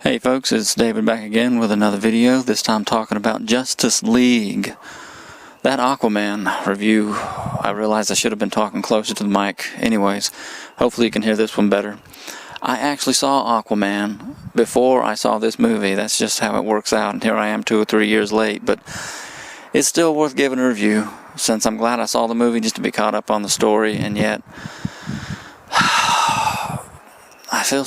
Hey folks, it's David back again with another video, this time talking about Justice League. That Aquaman review, I realized I should have been talking closer to the mic. Anyways, hopefully you can hear this one better. I actually saw Aquaman before I saw this movie. That's just how it works out, and here I am 2 or 3 years late, but it's still worth giving a review, since I'm glad I saw the movie just to be caught up on the story, and yet I feel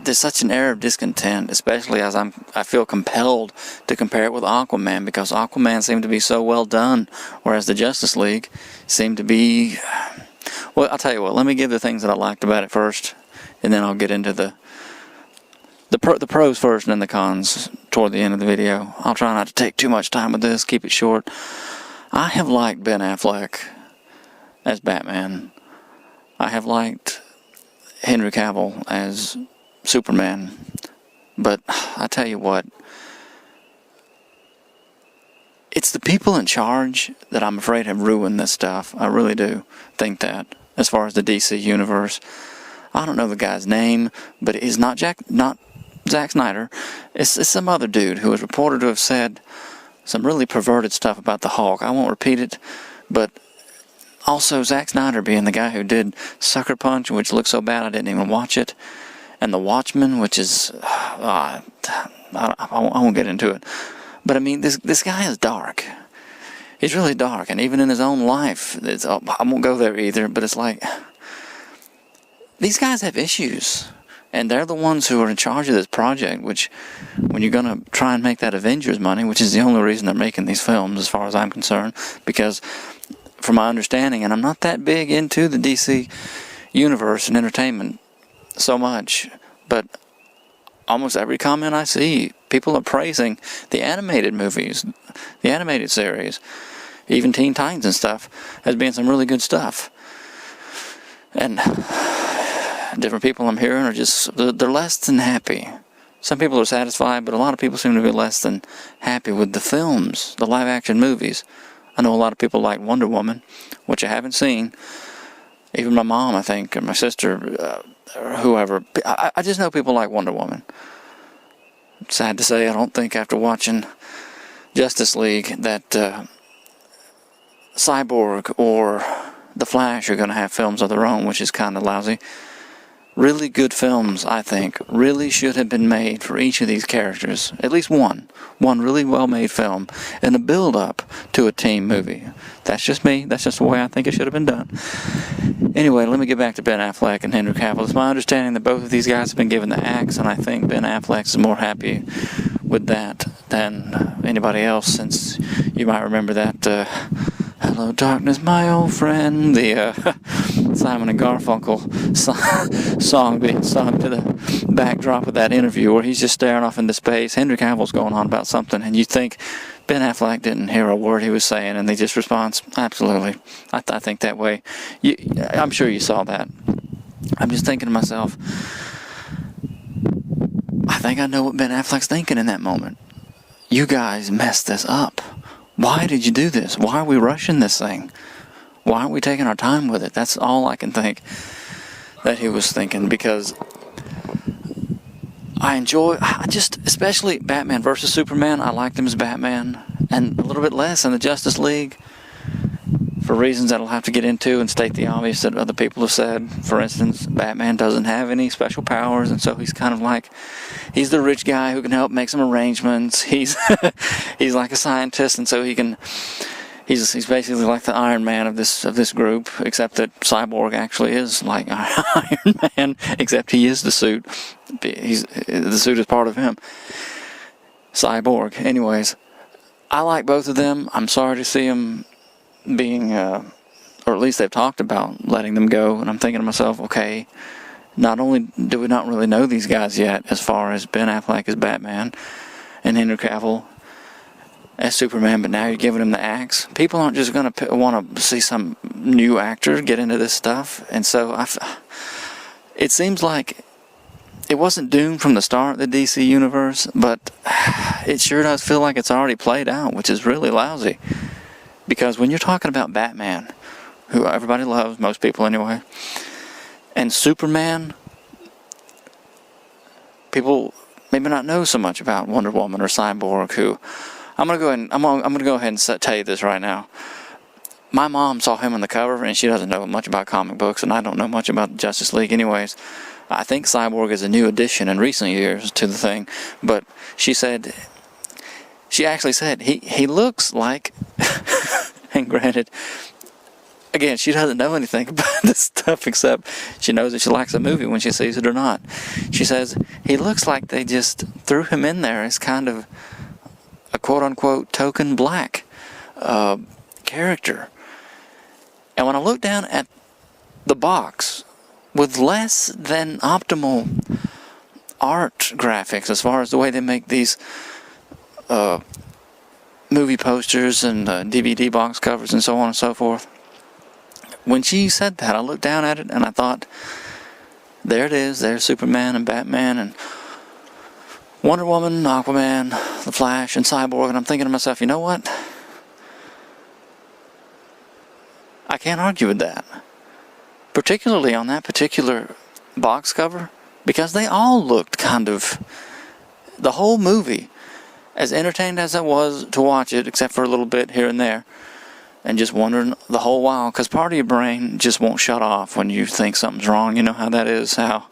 there's such an air of discontent, especially as I feel compelled to compare it with Aquaman, because Aquaman seemed to be so well done, whereas the Justice League seemed to be, well, I'll tell you what, let me give the things that I liked about it first, and then I'll get into the pros first and then the cons toward the end of the video. I'll try not to take too much time with this, keep it short. I have liked Ben Affleck as Batman. I have liked Henry Cavill as Superman, but I tell you what, it's the people in charge that I'm afraid have ruined this stuff. I really do think that, as far as the DC universe. I don't know the guy's name, but it's not Zack Snyder. It's some other dude who is reported to have said some really perverted stuff about the Hulk. I won't repeat it, but also, Zack Snyder being the guy who did Sucker Punch, which looked so bad I didn't even watch it, and The Watchmen, which is, I won't get into it. But I mean, this guy is dark. He's really dark, and even in his own life, I won't go there either, but it's like, these guys have issues, and they're the ones who are in charge of this project, which, when you're going to try and make that Avengers money, which is the only reason they're making these films, as far as I'm concerned, because from my understanding, and I'm not that big into the DC universe and entertainment so much, but almost every comment I see, people are praising the animated movies, the animated series, even Teen Titans and stuff, as being some really good stuff. And different people I'm hearing are just, they're less than happy. Some people are satisfied, but a lot of people seem to be less than happy with the films, the live-action movies. I know a lot of people like Wonder Woman, which I haven't seen. Even my mom, I think, or my sister, or whoever. I just know people like Wonder Woman. Sad to say, I don't think after watching Justice League that Cyborg or The Flash are going to have films of their own, which is kind of lousy. Really good films, I think, really should have been made for each of these characters. At least one really well-made film, and a build-up to a team movie. That's just me. That's just the way I think it should have been done. Anyway, let me get back to Ben Affleck and Henry Cavill. It's my understanding that both of these guys have been given the axe, and I think Ben Affleck is more happy with that than anybody else, since you might remember that Hello Darkness, my old friend, the Simon and Garfunkel song being sung to the backdrop of that interview where he's just staring off into space. Henry Cavill's going on about something, and you think Ben Affleck didn't hear a word he was saying, and they just responds, absolutely. I think that way. I'm sure you saw that. I'm just thinking to myself, I think I know what Ben Affleck's thinking in that moment. You guys messed this up. Why did you do this? Why are we rushing this thing? Why aren't we taking our time with it? That's all I can think that he was thinking, because especially Batman versus Superman, I liked him as Batman, and a little bit less in the Justice League, for reasons that I'll have to get into and state the obvious that other people have said. For instance, Batman doesn't have any special powers, and so he's kind of like, he's the rich guy who can help make some arrangements. He's he's like a scientist, and so he's basically like the Iron Man of this group, except that Cyborg actually is like Iron Man, except he is the suit. The suit is part of him. Cyborg. Anyways, I like both of them. I'm sorry to see them being, or at least they've talked about letting them go, and I'm thinking to myself, okay, not only do we not really know these guys yet, as far as Ben Affleck as Batman and Henry Cavill as Superman, but now you're giving him the axe. People aren't just going to want to see some new actor get into this stuff, and so it seems like it wasn't doomed from the start, the DC universe, but it sure does feel like it's already played out, which is really lousy. Because when you're talking about Batman, who everybody loves, most people anyway, and Superman, people maybe not know so much about Wonder Woman or Cyborg, who I'm gonna go ahead and tell you this right now. My mom saw him on the cover, and she doesn't know much about comic books, and I don't know much about the Justice League anyways. I think Cyborg is a new addition in recent years to the thing, but she actually said he looks like, and granted, again, she doesn't know anything about this stuff except she knows that she likes a movie when she sees it or not. She says he looks like they just threw him in there as kind of a quote-unquote token black character. And when I look down at the box with less than optimal art graphics as far as the way they make these movie posters and DVD box covers and so on and so forth, when she said that, I looked down at it and I thought, there it is, there's Superman and Batman and Wonder Woman, Aquaman, The Flash, and Cyborg, and I'm thinking to myself, you know what? I can't argue with that. Particularly on that particular box cover, because they all looked kind of, the whole movie, as entertained as it was to watch it, except for a little bit here and there, and just wondering the whole while, because part of your brain just won't shut off when you think something's wrong. You know how that is, how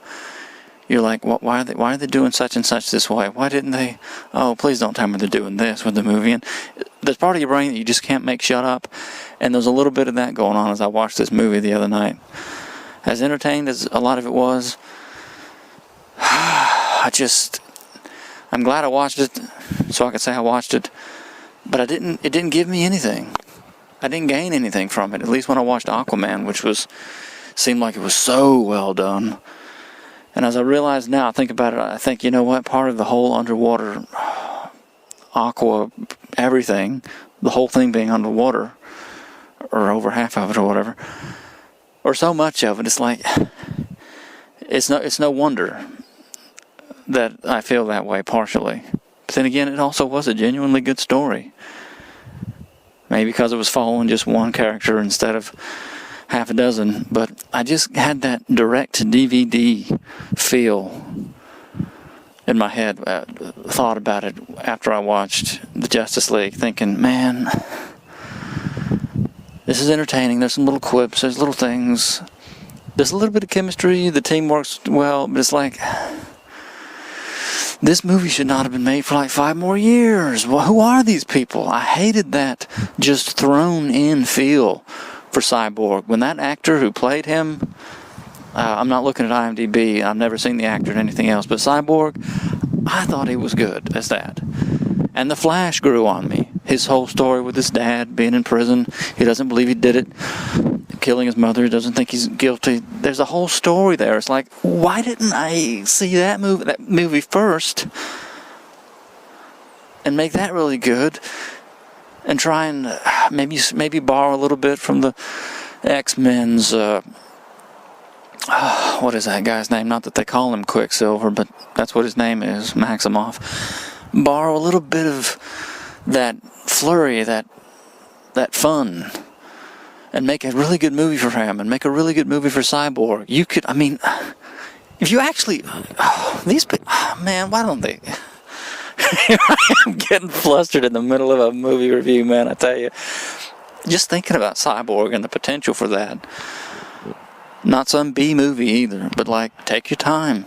you're like, why are they doing such and such this way? Why didn't they? Oh, please don't tell me they're doing this with the movie. And there's part of your brain that you just can't make shut up. And there's a little bit of that going on as I watched this movie the other night. As entertained as a lot of it was, I'm glad I watched it so I could say I watched it. But it didn't give me anything. I didn't gain anything from it. At least when I watched Aquaman, which seemed like it was so well done. And as I realize now, I think about it, I think, you know what, part of the whole underwater aqua everything, the whole thing being underwater, or over half of it or whatever, or so much of it, it's like, it's no wonder that I feel that way partially. But then again, it also was a genuinely good story. Maybe because it was following just one character instead of half a dozen, but I just had that direct-to-DVD feel in my head, thought about it after I watched the Justice League, thinking, man, this is entertaining, there's some little quips, there's little things, there's a little bit of chemistry, the team works well, but it's like, this movie should not have been made for like 5 more years. Well, who are these people? I hated that just thrown in feel for Cyborg. When that actor who played him, I'm not looking at IMDb, I've never seen the actor in anything else, but Cyborg, I thought he was good as that. And The Flash grew on me. His whole story with his dad being in prison, he doesn't believe he did it, killing his mother, doesn't think he's guilty. There's a whole story there. It's like, why didn't I see that movie first and make that really good? And try and maybe borrow a little bit from the X-Men's, what is that guy's name? Not that they call him Quicksilver, but that's what his name is, Maximoff. Borrow a little bit of that flurry, that fun, and make a really good movie for him, and make a really good movie for Cyborg. You could, I mean, if you actually, these people, man, why don't they? Here I am getting flustered in the middle of a movie review, man, I tell you. Just thinking about Cyborg and the potential for that. Not some B movie either, but like, take your time.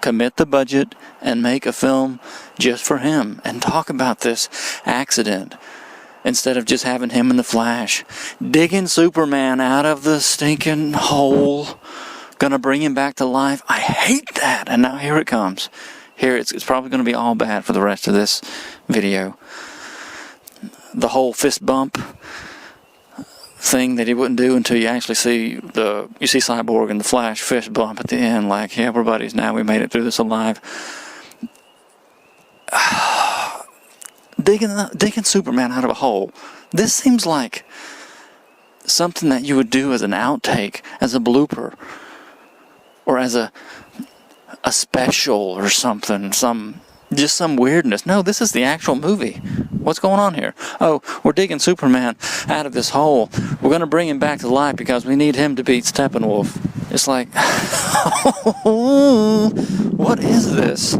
Commit the budget and make a film just for him. And talk about this accident. Instead of just having him in the Flash. Digging Superman out of the stinking hole. Gonna bring him back to life. I hate that. And now here it comes. Here, it's probably going to be all bad for the rest of this video. The whole fist bump thing that he wouldn't do until you actually see Cyborg and the Flash fist bump at the end, like, yeah, we're buddies now, we made it through this alive. Digging Superman out of a hole. This seems like something that you would do as an outtake, as a blooper, or as a special or something, just some weirdness. No, this is the actual movie. What's going on here? Oh, we're digging Superman out of this hole. We're going to bring him back to life because we need him to beat Steppenwolf. It's like, what is this?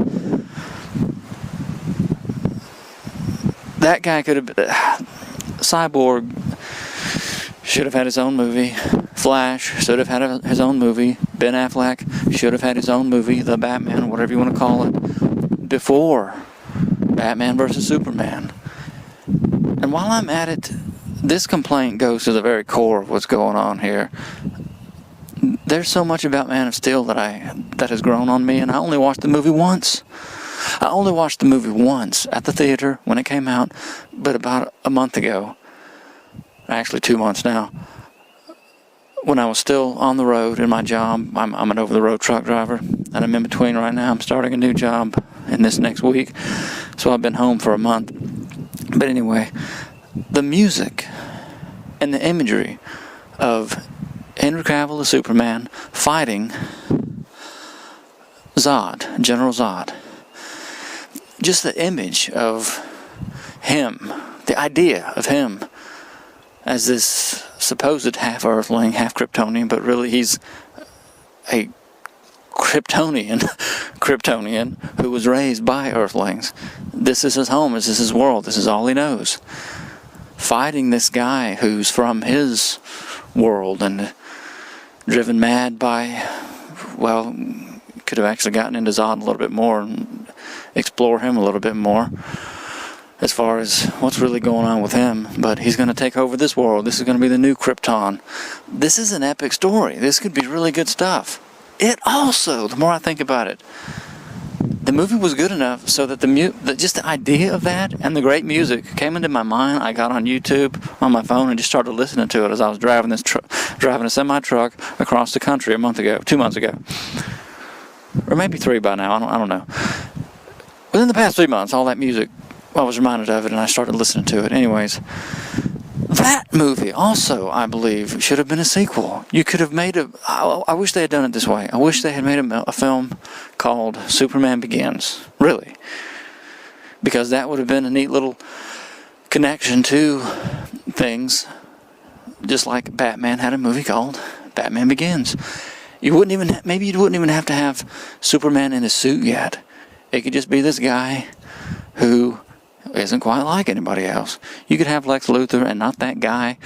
that guy could have been... Cyborg should have had his own movie. Flash should have had his own movie. Ben Affleck should have had his own movie. The Batman, whatever you want to call it, before Batman vs. Superman. And while I'm at it, this complaint goes to the very core of what's going on here. There's so much about Man of Steel that has grown on me, and I only watched the movie once. I only watched the movie once at the theater when it came out, but about a month ago, actually 2 months now, when I was still on the road in my job. I'm an over-the-road truck driver, and I'm in between right now. I'm starting a new job in this next week, so I've been home for a month. But anyway, the music and the imagery of Henry Cavill, the Superman, fighting Zod, General Zod. Just the image of him, the idea of him as this supposed half-Earthling, half-Kryptonian, but really he's a Kryptonian who was raised by Earthlings. This is his home, this is his world, this is all he knows. Fighting this guy who's from his world and driven mad by, well, could have actually gotten into Zod a little bit more and explore him a little bit more as far as what's really going on with him. But he's going to take over this world. This is going to be the new Krypton. This is an epic story. This could be really good stuff. It also, the more I think about it, the movie was good enough so that just the idea of that and the great music came into my mind. I got on YouTube on my phone and just started listening to it as I was driving a semi-truck across the country 2 months ago. Or maybe 3 by now, I don't know. Within the past 3 months, all that music, I was reminded of it and I started listening to it. Anyways, that movie also, I believe, should have been a sequel. You could have made I wish they had done it this way. I wish they had made a film called Superman Begins. Really. Because that would have been a neat little connection to things. Just like Batman had a movie called Batman Begins. Maybe you wouldn't even have to have Superman in a suit yet. It could just be this guy who isn't quite like anybody else. You could have Lex Luthor and not that guy,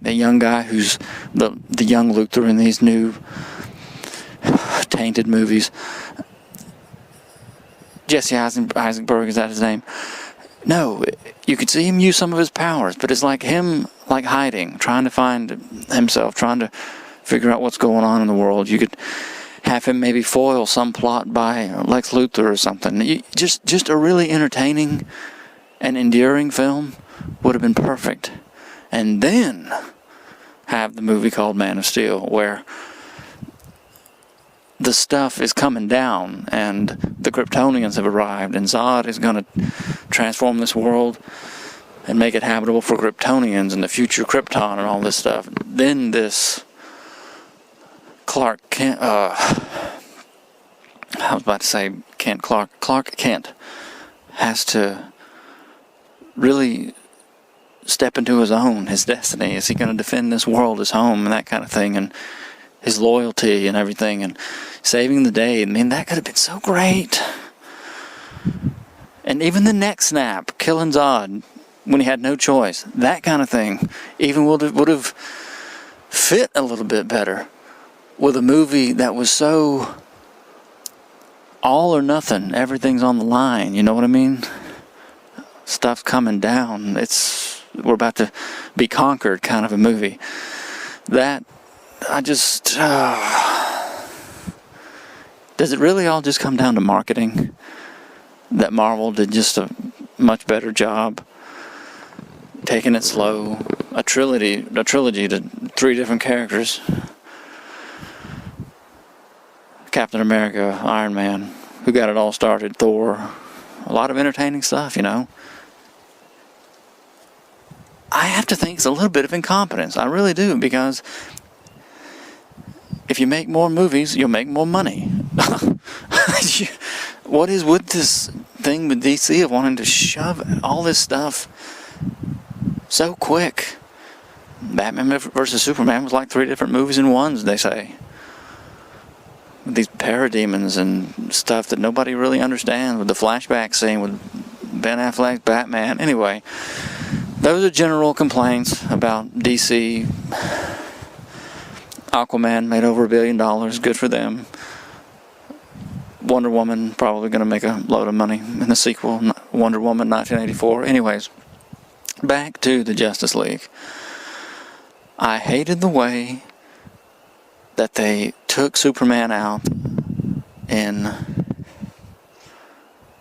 the young guy who's the young Luthor in these new tainted movies. Jesse Eisenberg, is that his name? No, you could see him use some of his powers, but it's like him, like hiding, trying to find himself, trying to figure out what's going on in the world. You could have him maybe foil some plot by Lex Luthor or something. Just a really entertaining and endearing film would have been perfect. And then have the movie called Man of Steel, where the stuff is coming down and the Kryptonians have arrived and Zod is going to transform this world and make it habitable for Kryptonians and the future Krypton and all this stuff. Then this Clark Kent, I was about to say Clark Kent has to really step into his own, his destiny. Is he going to defend this world, his home, and that kind of thing, and his loyalty and everything, and saving the day? I mean, that could have been so great. And even the neck snap, killing Zod when he had no choice, that kind of thing, even would have fit a little bit better with a movie that was so all or nothing. Everything's on the line, you know what I mean? Stuff's coming down. We're about to be conquered kind of a movie. That, does it really all just come down to marketing? That Marvel did just a much better job taking it slow. A trilogy to 3 different characters. Captain America, Iron Man, who got it all started, Thor. A lot of entertaining stuff, you know. I have to think it's a little bit of incompetence. I really do, because if you make more movies, you'll make more money. What is with this thing with DC of wanting to shove all this stuff so quick? Batman vs. Superman was like 3 different movies in one, they say. With these parademons and stuff that nobody really understands, with the flashback scene with Ben Affleck's Batman. Anyway, those are general complaints about DC. Aquaman made over $1 billion. Good for them. Wonder Woman probably going to make a load of money in the sequel, Wonder Woman 1984. Anyways, back to the Justice League. I hated the way that they took Superman out in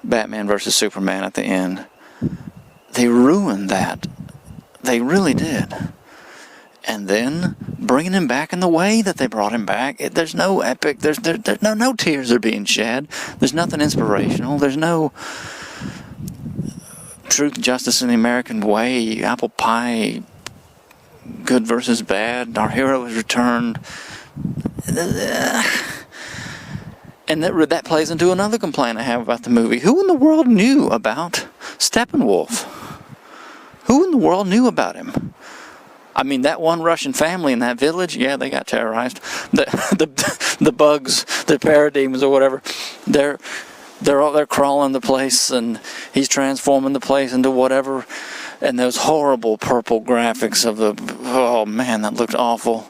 Batman vs. Superman at the end. They ruined that. They really did. And then bringing him back in the way that they brought him back, there's no epic, there's no tears are being shed. There's nothing inspirational. There's no truth, justice in the American way, apple pie, good versus bad, our hero has returned. And that plays into another complaint I have about the movie. Who in the world knew about Steppenwolf? Who in the world knew about him? I mean, that one Russian family in that village, yeah, they got terrorized. The bugs, the parademons or whatever, they're crawling the place, and he's transforming the place into whatever. And those horrible purple graphics of oh man, that looked awful.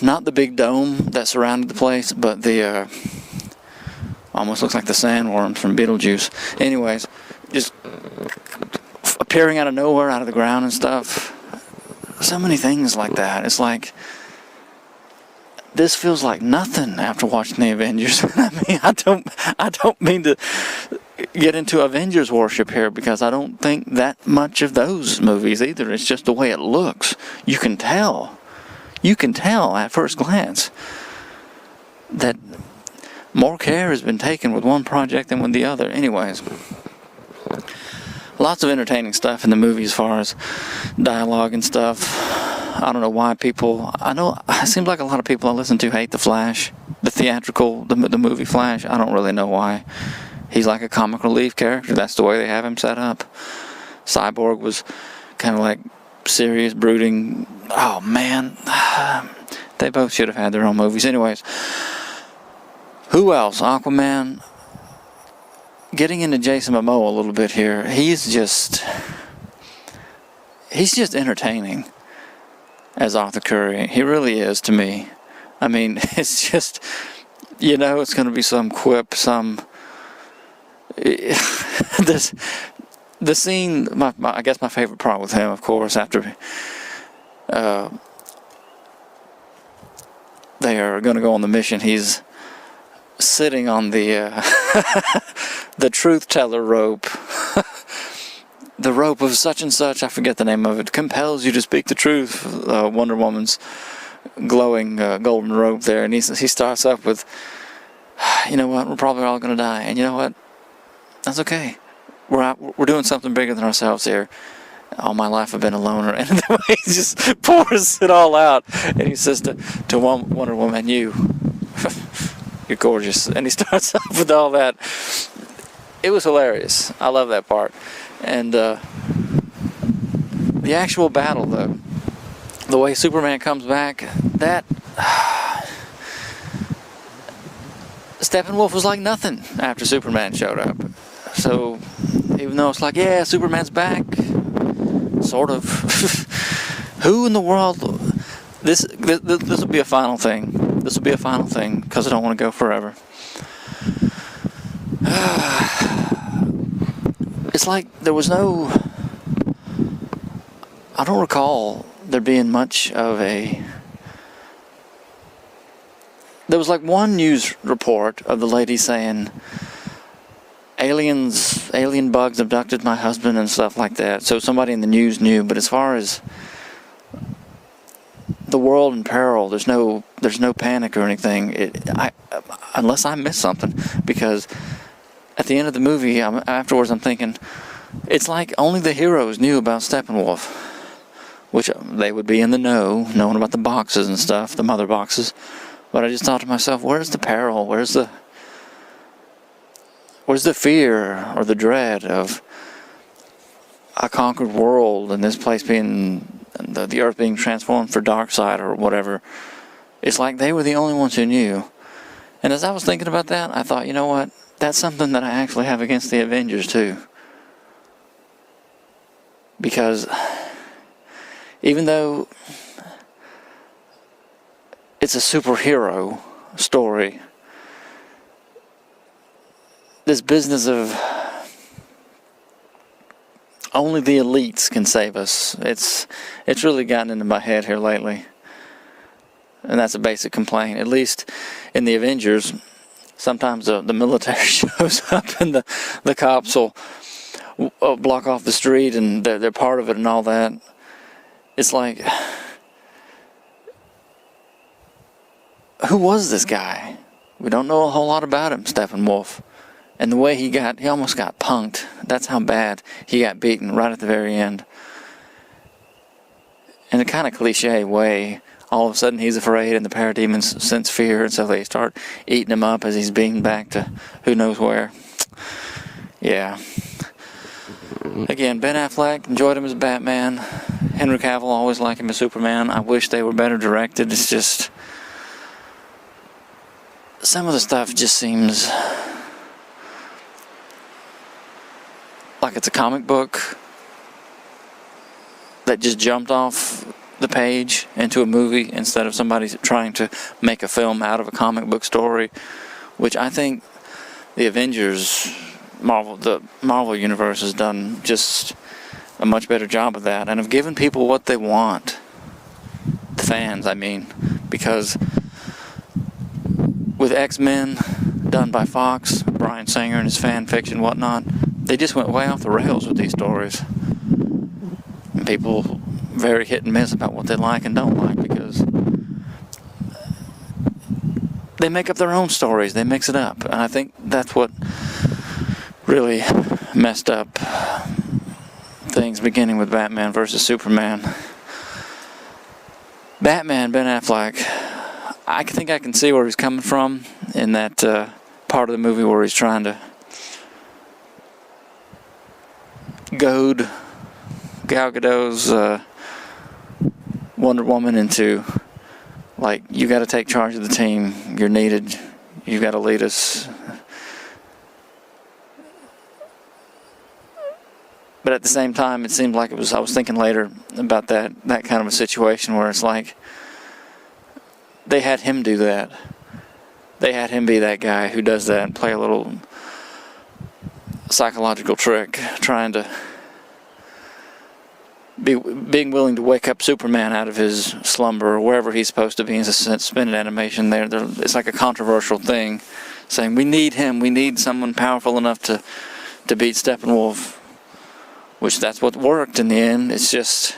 Not the big dome that surrounded the place, but the almost looks like the sandworms from Beetlejuice. Anyways, just appearing out of nowhere, out of the ground and stuff. So many things like that. It's like, this feels like nothing after watching the Avengers. I mean, I don't mean to get into Avengers worship here, because I don't think that much of those movies either. It's just the way it looks. You can tell at first glance that more care has been taken with one project than with the other. Anyways, lots of entertaining stuff in the movie as far as dialogue and stuff. I don't know why it seems like a lot of people I listen to hate The Flash, the movie Flash. I don't really know why. He's like a comic relief character. That's the way they have him set up. Cyborg was kind of like serious, brooding. Oh man, they both should have had their own movies. Anyways, who else? Aquaman. Getting into Jason Momoa a little bit here. He's just entertaining as Arthur Curry. He really is to me. I mean, it's just, it's going to be some quip, the scene, I guess my favorite part with him, of course, after they are going to go on the mission, he's sitting on the the truth teller rope. The rope of such and such, I forget the name of it, compels you to speak the truth. Wonder Woman's glowing golden rope there, and he starts up with, you know what, we're probably all going to die, and you know what, that's okay. We're doing something bigger than ourselves here. All my life I've been a loner. And the way he just pours it all out, and he says to Wonder Woman, you're gorgeous. And he starts off with all that. It was hilarious. I love that part. And the actual battle, though, the way Superman comes back, that Steppenwolf was like nothing after Superman showed up. So even though it's like, yeah, Superman's back, sort of. Who in the world? This will be a final thing. This will be a final thing, because I don't want to go forever. It's like there was no. I don't recall there being much of a. There was like one news report of the lady saying, alien bugs abducted my husband and stuff like that. So somebody in the news knew. But as far as the world in peril, there's no panic or anything. Unless I missed something, because at the end of the movie, afterwards I'm thinking, it's like only the heroes knew about Steppenwolf, which they would be in the know, knowing about the boxes and stuff, the mother boxes. But I just thought to myself, where's the peril? Where's the fear or the dread of a conquered world and this place being, the earth being transformed for Darkseid or whatever? It's like they were the only ones who knew. And as I was thinking about that, I thought, you know what? that's something that I actually have against the Avengers too. Because even though it's a superhero story, this business of only the elites can save us, it's really gotten into my head here lately. And that's a basic complaint. At least in the Avengers, sometimes the military shows up and the cops will block off the street and they're part of it and all that. It's like, who was this guy? We don't know a whole lot about him, Steppenwolf. And the way he almost got punked. That's how bad he got beaten right at the very end. In a kind of cliche way, all of a sudden he's afraid and the parademons sense fear, and so they start eating him up as he's beaten back to who knows where. Yeah. Again, Ben Affleck, enjoyed him as Batman. Henry Cavill, always liked him as Superman. I wish they were better directed. It's just, some of the stuff just seems like it's a comic book that just jumped off the page into a movie instead of somebody trying to make a film out of a comic book story, which I think the Avengers, the Marvel Universe has done just a much better job of that, and have given people what they want. The fans, I mean, because with X-Men done by Fox, Bryan Singer and his fan fiction, whatnot, they just went way off the rails with these stories. And people very hit and miss about what they like and don't like, because they make up their own stories, they mix it up, and I think that's what really messed up things, beginning with Batman versus Superman. Batman, Ben Affleck, I think I can see where he's coming from in that part of the movie where he's trying to goad Gal Gadot's Wonder Woman into, like, you got to take charge of the team, you're needed, you got to lead us. But at the same time, it seemed like I was thinking later about that kind of a situation where it's like, they had him do that. They had him be that guy who does that and play a little psychological trick, trying to being willing to wake up Superman out of his slumber or wherever he's supposed to be in suspended animation. It's like a controversial thing, saying we need him, we need someone powerful enough to beat Steppenwolf, which that's what worked in the end. It's just,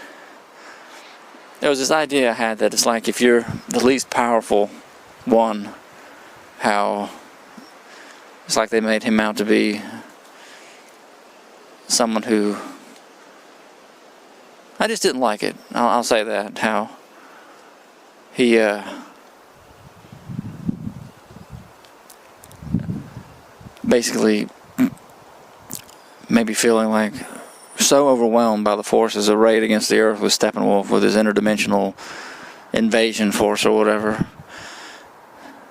there was this idea I had that it's like, if you're the least powerful one, how it's like they made him out to be someone who, I just didn't like it. I'll say that, how he basically maybe feeling like so overwhelmed by the forces arrayed against the Earth with Steppenwolf, with his interdimensional invasion force or whatever,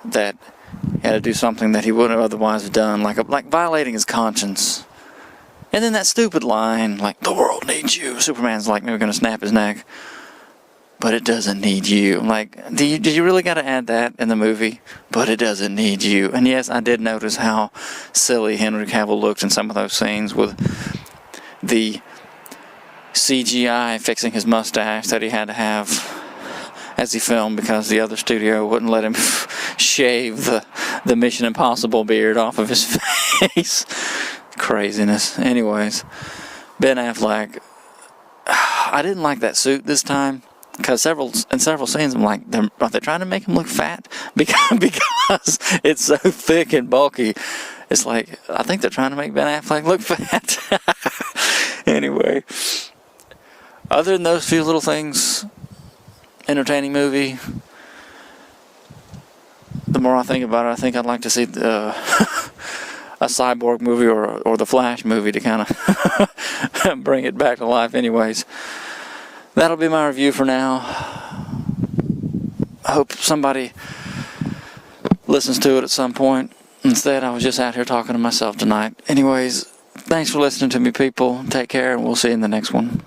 that he had to do something that he wouldn't have otherwise have done, like violating his conscience. And then that stupid line, like, the world needs you. Superman's like, maybe going to snap his neck, but it doesn't need you. Like, did you really got to add that in the movie? But it doesn't need you. And yes, I did notice how silly Henry Cavill looked in some of those scenes with the CGI fixing his mustache that he had to have as he filmed, because the other studio wouldn't let him shave the Mission Impossible beard off of his face. Craziness. Anyways, Ben Affleck, I didn't like that suit this time, because in several scenes I'm like, are they trying to make him look fat? Because it's so thick and bulky. It's like, I think they're trying to make Ben Affleck look fat. Anyway, other than those few little things, entertaining movie. The more I think about it, I think I'd like to see a Cyborg movie or the Flash movie to kind of bring it back to life. Anyways, that'll be my review for now. I hope somebody listens to it at some point Instead, I was just out here talking to myself tonight. Anyways, thanks for listening to me, people. Take care, and we'll see you in the next one.